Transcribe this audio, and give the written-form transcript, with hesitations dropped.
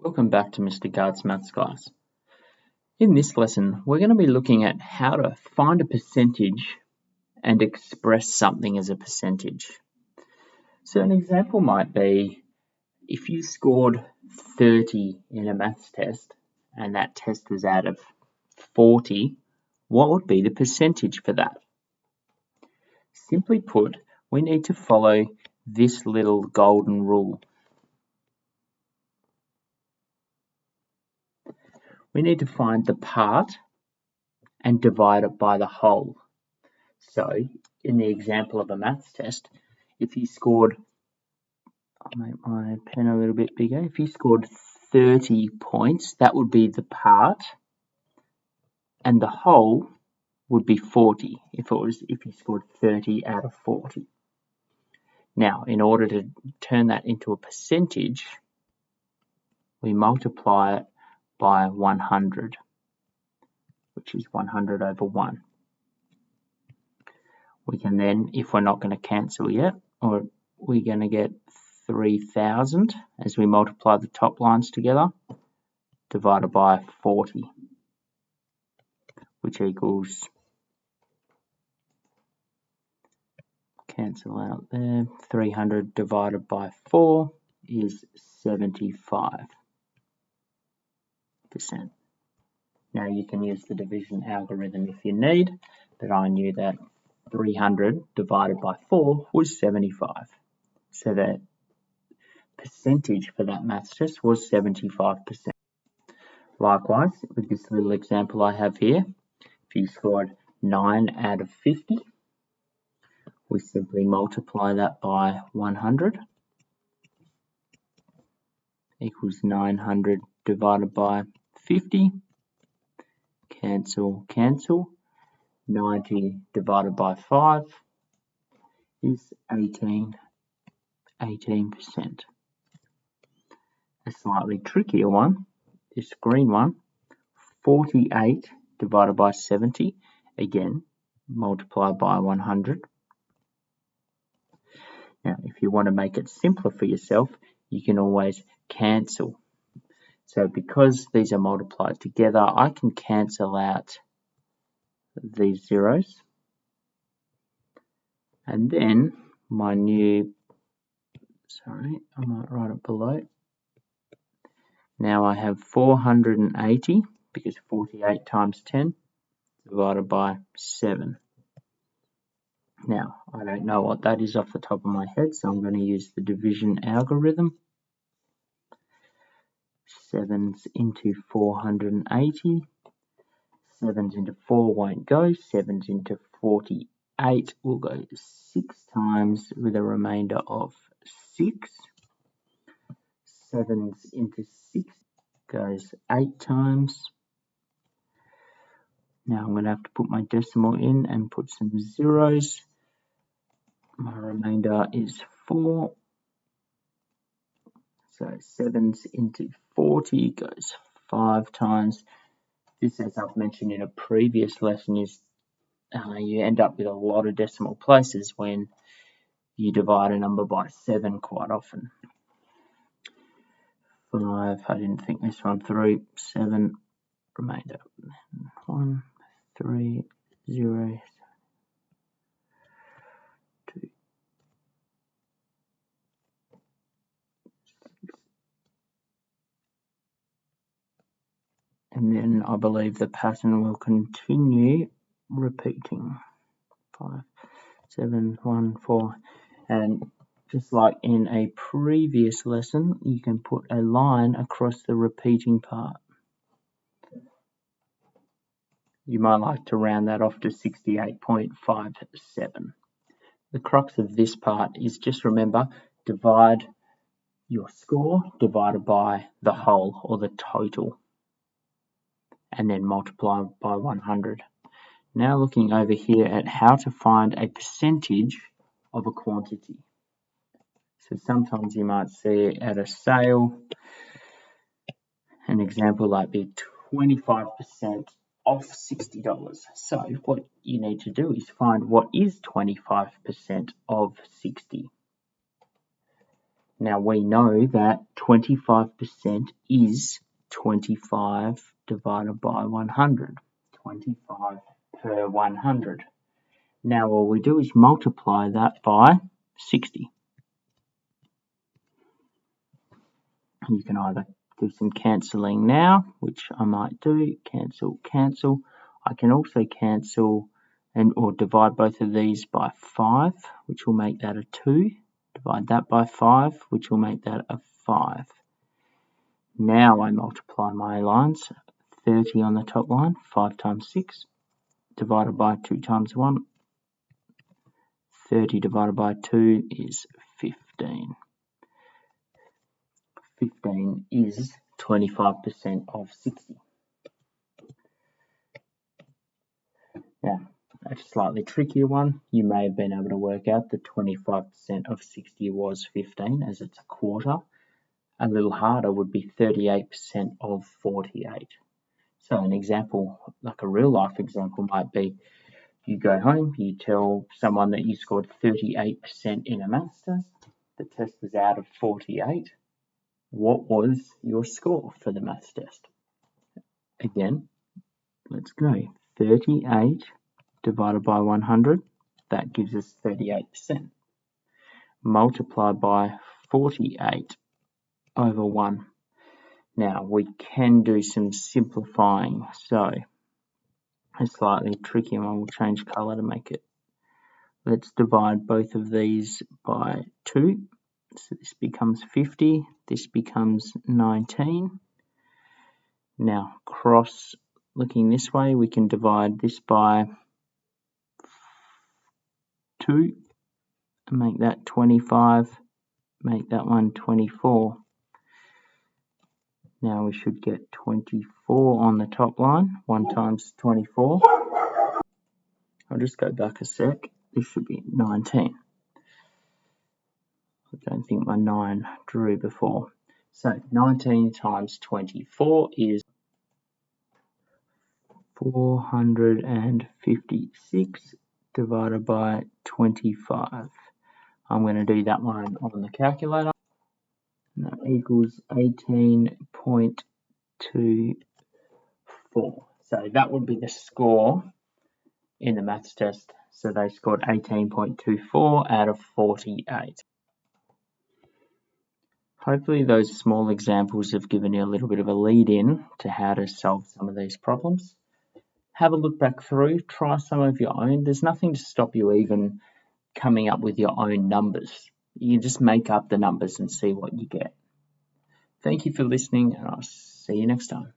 Welcome back to Mr. Gard's Maths class. In this lesson, we're going to be looking at how to find a percentage and express something as a percentage. So an example might be if you scored 30 in a maths test and that test was out of 40, what would be the percentage for that? Simply put, we need to follow this little golden rule. We need to find the part and divide it by the whole. So, in the example of a maths test, if you scored, I'll make my pen a little bit bigger, if you scored 30 points, that would be the part, and the whole would be 40, if you scored 30 out of 40. Now, in order to turn that into a percentage, we multiply it by 100, which is 100 over 1. We can then, if we're not going to cancel yet, or we're going to get 3,000 as we multiply the top lines together, divided by 40, which equals, cancel out there, 300 divided by 4 is 75%. Now you can use the division algorithm if you need, but I knew that 300 divided by 4 was 75. So that percentage for that maths test was 75%. Likewise, with this little example I have here, if you scored 9 out of 50, we simply multiply that by 100 equals 900 divided by 50. Cancel, cancel. 90 divided by 5 is 18%. A slightly trickier one, this green one, 48 divided by 70, again, multiply by 100. Now, if you want to make it simpler for yourself, you can always cancel. So because these are multiplied together, I can cancel out these zeros. And then my new, I might write it below. Now I have 480, because 48 times 10 divided by 7. Now, I don't know what that is off the top of my head, so I'm going to use the division algorithm. 7s into 480. 7s into 4 won't go. 7s into 48 will go 6 times with a remainder of 6. 7s into 6 goes 8 times. Now I'm going to have to put my decimal in and put some zeros. My remainder is 4. So 7s into 40 goes 5 times. This, as I've mentioned in a previous lesson, is you end up with a lot of decimal places when you divide a number by 7 quite often. 5, I didn't think this one through, 7, remainder, 1, 3, 0, 2, 6. And then I believe the pattern will continue repeating. 5, 7, 1, 4, and just like in a previous lesson, you can put a line across the repeating part. You might like to round that off to 68.57. The crux of this part is just remember, divide your score divided by the whole or the total, and then multiply by 100. Now looking over here at how to find a percentage of a quantity. So sometimes you might see at a sale, an example like be 25% off $60. So what you need to do is find what is 25% of 60. Now we know that 25% is 25 divided by 100. 25 per 100. Now all we do is multiply that by 60. You can either do some cancelling now, which I might do, cancel, cancel. I can also cancel or divide both of these by 5, which will make that a 2. Divide that by 5, which will make that a 5. Now I multiply my lines. 30 on the top line, 5 times 6, divided by 2 times 1. 30 divided by 2 is 15. 15 is 25% of 60. Now, a slightly trickier one, you may have been able to work out that 25% of 60 was 15, as it's a quarter. A little harder would be 38% of 48. So an example, like a real life example, might be you go home, you tell someone that you scored 38% in a maths test. The test was out of 48. What was your score for the maths test? Again, let's go. 38 divided by 100, that gives us 38%. Multiply by 48 over 1. Now, we can do some simplifying. So, a slightly trickier one, we'll change colour to make it. Let's divide both of these by 2. So this becomes 50, this becomes 19. Now, looking this way, we can divide this by 2 and make that 25, make that one 24. Now we should get 24 on the top line, 1 times 24. I'll just go back a sec. This should be 19. I don't think my 9 drew before. So 19 times 24 is 456 divided by 25. I'm going to do that one on the calculator. And that equals 18.24. So that would be the score in the maths test. So they scored 18.24 out of 48. Hopefully those small examples have given you a little bit of a lead in to how to solve some of these problems. Have a look back through, try some of your own. There's nothing to stop you even coming up with your own numbers. You just make up the numbers and see what you get. Thank you for listening, and I'll see you next time.